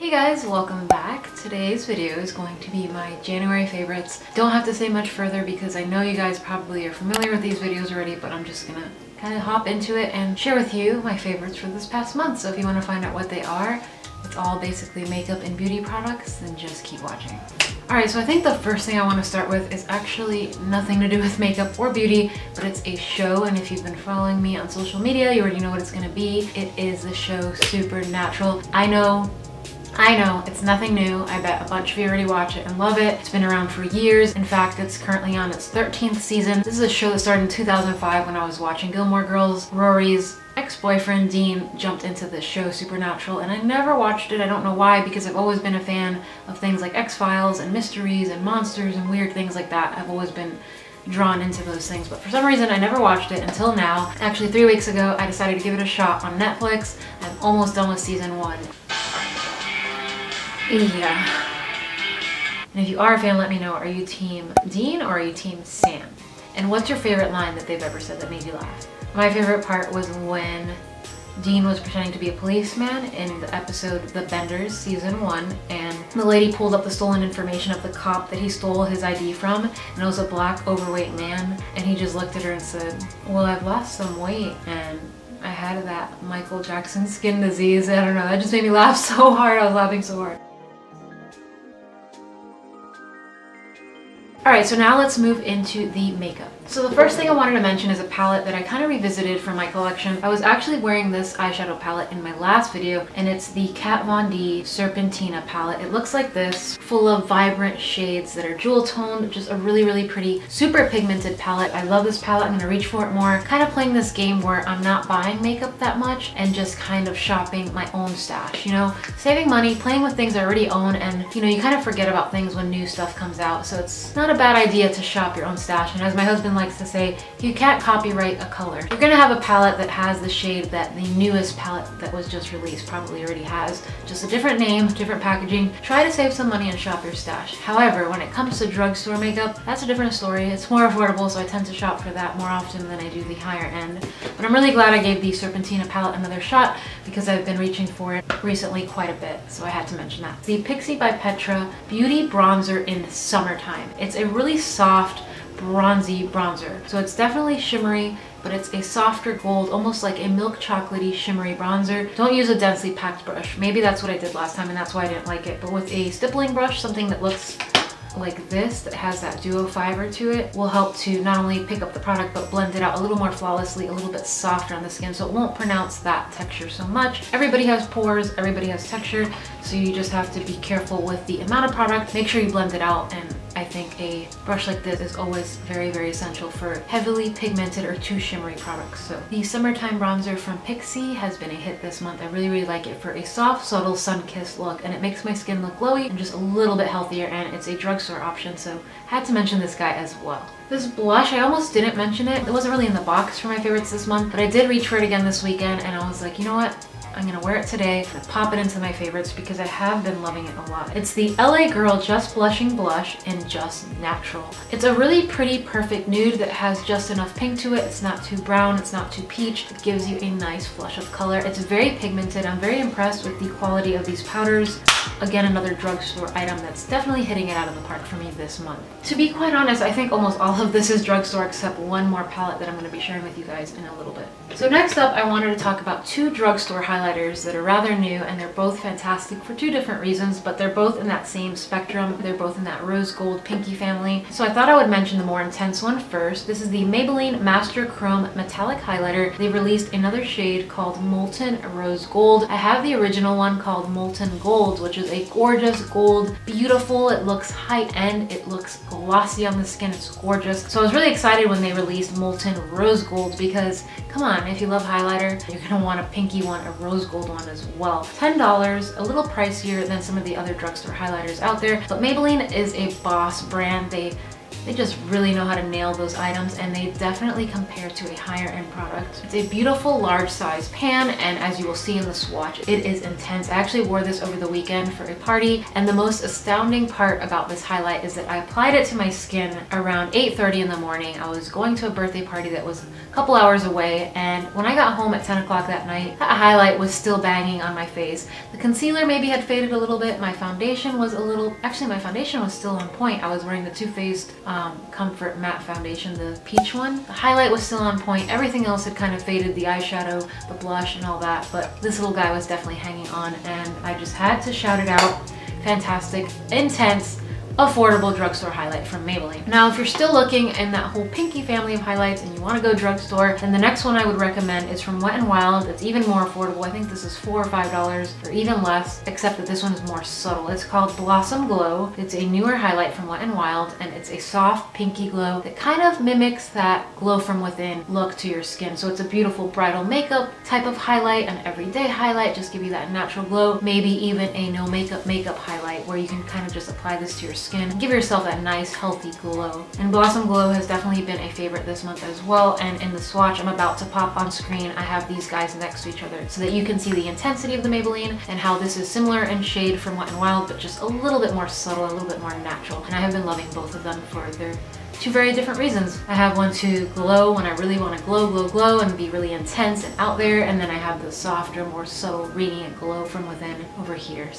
Hey guys, welcome back. Today's video is going to be my January favorites. Don't have to say much further because I know you guys probably are familiar with these videos already, but I'm just gonna kind of hop into it and share with you my favorites for this past month. So if you want to find out what they are, it's all basically makeup and beauty products, then just keep watching. Alright, so I think the first thing I want to start with is actually nothing to do with makeup or beauty, but it's a show, and if you've been following me on social media, you already know what it's going to be. It is the show Supernatural. I know, it's nothing new. I bet a bunch of you already watch it and love it. It's been around for years. In fact, it's currently on its 13th season. This is a show that started in 2005 when I was watching Gilmore Girls. Rory's ex-boyfriend Dean jumped into this show Supernatural, and I never watched it. I don't know why, because I've always been a fan of things like X-Files and mysteries and monsters and weird things like that. I've always been drawn into those things, but for some reason I never watched it until now. Actually, 3 weeks ago I decided to give it a shot on Netflix. I'm almost done with season 1. Yeah. And if you are a fan, let me know, are you team Dean or are you team Sam? And what's your favorite line that they've ever said that made you laugh? My favorite part was when Dean was pretending to be a policeman in the episode The Benders, season 1, and the lady pulled up the stolen information of the cop that he stole his ID from, and it was a black overweight man, and he just looked at her and said, well, I've lost some weight and I had that Michael Jackson skin disease. I don't know, that just made me laugh so hard. I was laughing so hard. Alright, so now let's move into the makeup. So the first thing I wanted to mention is a palette that I kind of revisited from my collection. I was actually wearing this eyeshadow palette in my last video, and it's the Kat Von D Serpentina palette. It looks like this, full of vibrant shades that are jewel toned, just a really pretty, super pigmented palette. I love this palette. I'm gonna reach for it more. Kind of playing this game where I'm not buying makeup that much and just kind of shopping my own stash, you know? Saving money, playing with things I already own, and you know, you kind of forget about things when new stuff comes out, so it's not a bad idea to shop your own stash. And as my husband likes to say, you can't copyright a color. You're gonna have a palette that has the shade that the newest palette that was just released probably already has, just a different name, different packaging. Try to save some money and shop your stash. However, when it comes to drugstore makeup, that's a different story. It's more affordable, so I tend to shop for that more often than I do the higher end. But I'm really glad I gave the Serpentina palette another shot because I've been reaching for it recently quite a bit, so I had to mention that. The Pixi by Petra Beauty Bronzer in Summertime. It's a really soft, bronzy bronzer. So it's definitely shimmery, but it's a softer gold, almost like a milk chocolatey shimmery bronzer. Don't use a densely packed brush. Maybe that's what I did last time and that's why I didn't like it. But with a stippling brush, something that looks like this, that has that duo fiber to it, will help to not only pick up the product but blend it out a little more flawlessly, a little bit softer on the skin, so it won't pronounce that texture so much. Everybody has pores, everybody has texture, so you just have to be careful with the amount of product. Make sure you blend it out, and I think a brush like this is always very essential for heavily pigmented or too shimmery products. So the Summertime bronzer from Pixi has been a hit this month. I really like it for a soft, subtle, sun-kissed look, and it makes my skin look glowy and just a little bit healthier, and it's a drugstore option, so had to mention this guy as well. This blush, I almost didn't mention it. It wasn't really in the box for my favorites this month, but I did reach for it again this weekend, and I was like, you know what? I'm gonna wear it today and pop it into my favorites because I have been loving it a lot. It's the LA Girl Just Blushing Blush in Just Natural. It's a really pretty, perfect nude that has just enough pink to it. It's not too brown, it's not too peach. It gives you a nice flush of color. It's very pigmented. I'm very impressed with the quality of these powders. Again, another drugstore item that's definitely hitting it out of the park for me this month. To be quite honest, I think almost all of this is drugstore except one more palette that I'm going to be sharing with you guys in a little bit. So next up, I wanted to talk about 2 drugstore highlighters that are rather new, and they're both fantastic for 2 different reasons, but they're both in that same spectrum. They're both in that rose gold pinky family. So I thought I would mention the more intense one first. This is the Maybelline Master Chrome Metallic Highlighter. They released another shade called Molten Rose Gold. I have the original one called Molten Gold, which is a gorgeous gold, beautiful. It looks high-end, it looks glossy on the skin, it's gorgeous. So I was really excited when they released Molten Rose Gold because, come on, if you love highlighter, you're gonna want a pinky one, a rose gold one as well. $10, a little pricier than some of the other drugstore highlighters out there, but Maybelline is a boss brand. They They just really know how to nail those items, and they definitely compare to a higher end product. It's a beautiful large size pan, and as you will see in the swatch, it is intense. I actually wore this over the weekend for a party, and the most astounding part about this highlight is that I applied it to my skin around 8:30 in the morning. I was going to a birthday party that was a couple hours away, and when I got home at 10 o'clock that night, that highlight was still banging on my face. The concealer maybe had faded a little bit. My foundation was my foundation was still on point. I was wearing the Too Faced Comfort Matte Foundation, the peach one. The highlight was still on point. Everything else had kind of faded, the eyeshadow, the blush, and all that, but this little guy was definitely hanging on, and I just had to shout it out. Fantastic, intense, affordable drugstore highlight from Maybelline. Now, if you're still looking in that whole pinky family of highlights and you want to go drugstore, then the next one I would recommend is from Wet n Wild. It's even more affordable. I think this is $4 or $5 or even less, except that this one is more subtle. It's called Blossom Glow. It's a newer highlight from Wet n Wild, and it's a soft pinky glow that kind of mimics that glow from within look to your skin. So it's a beautiful bridal makeup type of highlight, an everyday highlight, just give you that natural glow, maybe even a no makeup highlight where you can kind of just apply this to your skin, give yourself that nice healthy glow. And Blossom Glow has definitely been a favorite this month as well, and in the swatch I'm about to pop on screen, I have these guys next to each other so that you can see the intensity of the Maybelline and how this is similar in shade from Wet n Wild, but just a little bit more subtle, a little bit more natural. And I have been loving both of them for their two very different reasons. I have one to glow when I really want to glow and be really intense and out there, and then I have the softer, more subtle, radiant glow from within over here.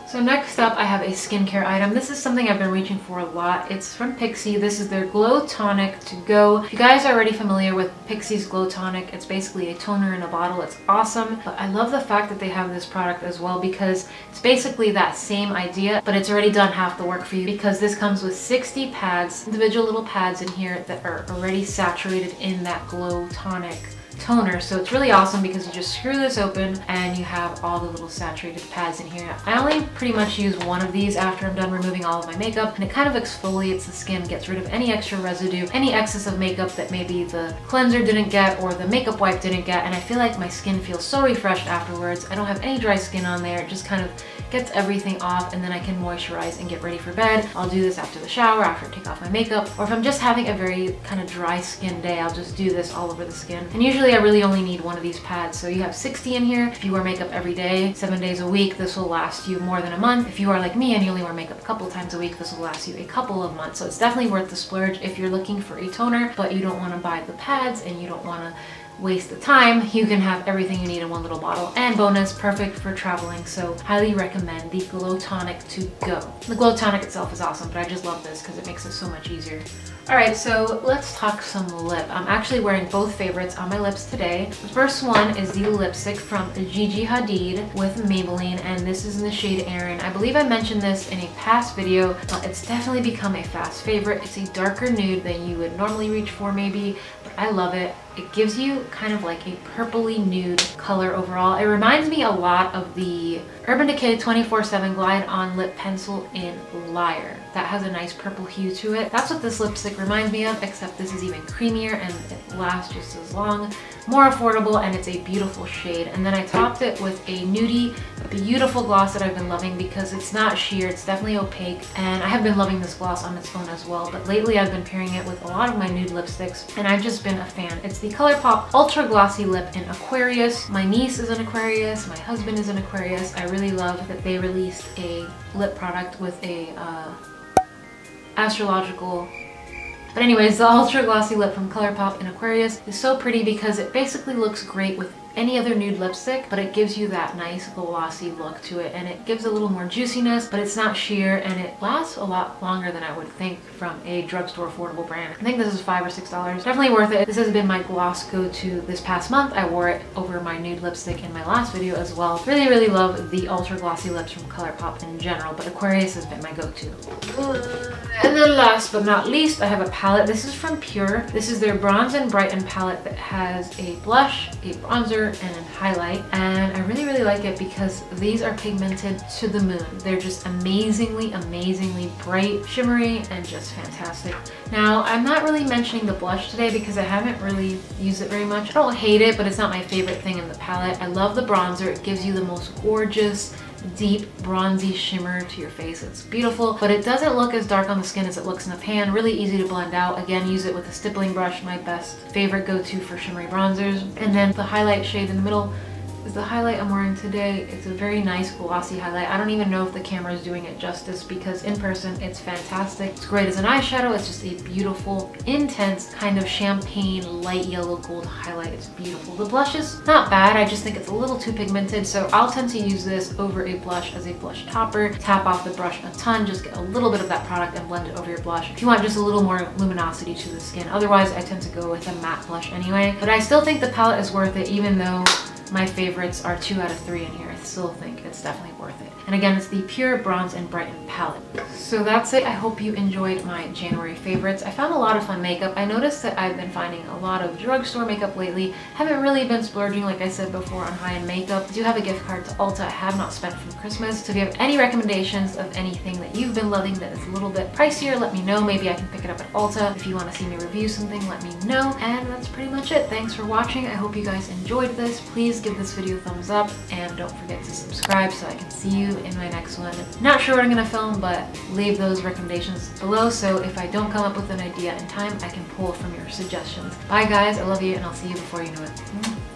So next up, I have a skincare item. This is something I've been reaching for a lot. It's from Pixi. This is their Glow Tonic to Go. If you guys are already familiar with Pixi's Glow Tonic, it's basically a toner in a bottle. It's awesome, but I love the fact that they have this product as well because it's basically that same idea, but it's already done half the work for you because this comes with 60 pads, individual little pads in here that are already saturated in that Glow Tonic toner. So it's really awesome because you just screw this open and you have all the little saturated pads in here. I only pretty much use one of these after I'm done removing all of my makeup, and it kind of exfoliates the skin, gets rid of any extra residue, any excess of makeup that maybe the cleanser didn't get or the makeup wipe didn't get, and I feel like my skin feels so refreshed afterwards. I don't have any dry skin on there. It just kind of gets everything off, and then I can moisturize and get ready for bed. I'll do this after the shower, after I take off my makeup, or if I'm just having a very kind of dry skin day, I'll just do this all over the skin. And usually I really only need one of these pads. So you have 60 in here. If you wear makeup every day, 7 days a week, this will last you more than a month. If you are like me and you only wear makeup a couple times a week, this will last you a couple of months. So it's definitely worth the splurge if you're looking for a toner, but you don't want to buy the pads and you don't want to waste the time. You can have everything you need in one little bottle, and bonus, perfect for traveling. So highly recommend the Glow Tonic to Go. The Glow Tonic itself is awesome, but I just love this because it makes it so much easier. Alright, so let's talk some lip. I'm actually wearing both favorites on my lips today. The first one is the lipstick from Gigi Hadid with Maybelline, and this is in the shade Erin. I believe I mentioned this in a past video, but it's definitely become a fast favorite. It's a darker nude than you would normally reach for maybe, but I love it. It gives you kind of like a purpley nude color overall. It reminds me a lot of the Urban Decay 24/7 Glide On Lip Pencil in Liar. That has a nice purple hue to it. That's what this lipstick reminds me of, except this is even creamier and it lasts just as long, more affordable, and it's a beautiful shade. And then I topped it with a nudie, beautiful gloss that I've been loving because it's not sheer, it's definitely opaque, and I have been loving this gloss on its own as well, but lately I've been pairing it with a lot of my nude lipsticks and I've just been a fan. It's the Colourpop Ultra Glossy Lip in Aquarius. My niece is an Aquarius, my husband is an Aquarius. I really love that they released a lip product with a astrological. But anyways, the Ultra Glossy Lip from Colourpop in Aquarius is so pretty because it basically looks great with any other nude lipstick, but it gives you that nice glossy look to it, and it gives a little more juiciness, but it's not sheer, and it lasts a lot longer than I would think from a drugstore affordable brand. I think this is $5 or $6. Definitely worth it. This has been my gloss go-to this past month. I wore it over my nude lipstick in my last video as well. Really, really love the Ultra Glossy Lips from Colourpop in general, but Aquarius has been my go-to. And then last but not least, I have a palette. This is from Pure. This is their Bronze and Brighten palette that has a blush, a bronzer, and a highlight, and I really, really like it because these are pigmented to the moon. They're just amazingly, amazingly bright, shimmery, and just fantastic. Now, I'm not really mentioning the blush today because I haven't really used it very much. I don't hate it, but it's not my favorite thing in the palette. I love the bronzer. It gives you the most gorgeous, deep bronzy shimmer to your face. It's beautiful, but it doesn't look as dark on the skin as it looks in the pan. Really easy to blend out. Again, use it with a stippling brush, my best favorite go-to for shimmery bronzers. And then the highlight shade in the middle is the highlight I'm wearing today. It's a very nice glossy highlight. I don't even know if the camera is doing it justice because in person it's fantastic. It's great as an eyeshadow. It's just a beautiful, intense kind of champagne light yellow gold highlight. It's beautiful. The blush is not bad. I just think it's a little too pigmented, so I'll tend to use this over a blush as a blush topper. Tap off the brush a ton, just get a little bit of that product and blend it over your blush if you want just a little more luminosity to the skin. Otherwise, I tend to go with a matte blush anyway. But I still think the palette is worth it, even though my favorites are 2 out of 3 in here. I still think it's definitely worth it. And again, it's the Pure Bronze and Brighten palette. So that's it. I hope you enjoyed my January favorites. I found a lot of fun makeup. I noticed that I've been finding a lot of drugstore makeup lately. Haven't really been splurging, like I said before, on high-end makeup. I do have a gift card to Ulta I have not spent from Christmas. So if you have any recommendations of anything that you've been loving that is a little bit pricier, let me know. Maybe I can pick it up at Ulta. If you want to see me review something, let me know. And that's pretty much it. Thanks for watching. I hope you guys enjoyed this. Please give this video a thumbs up and don't forget to subscribe so I can see you in my next one. Not sure what I'm gonna film, but leave those recommendations below so if I don't come up with an idea in time, I can pull from your suggestions. Bye guys, I love you and I'll see you before you know it.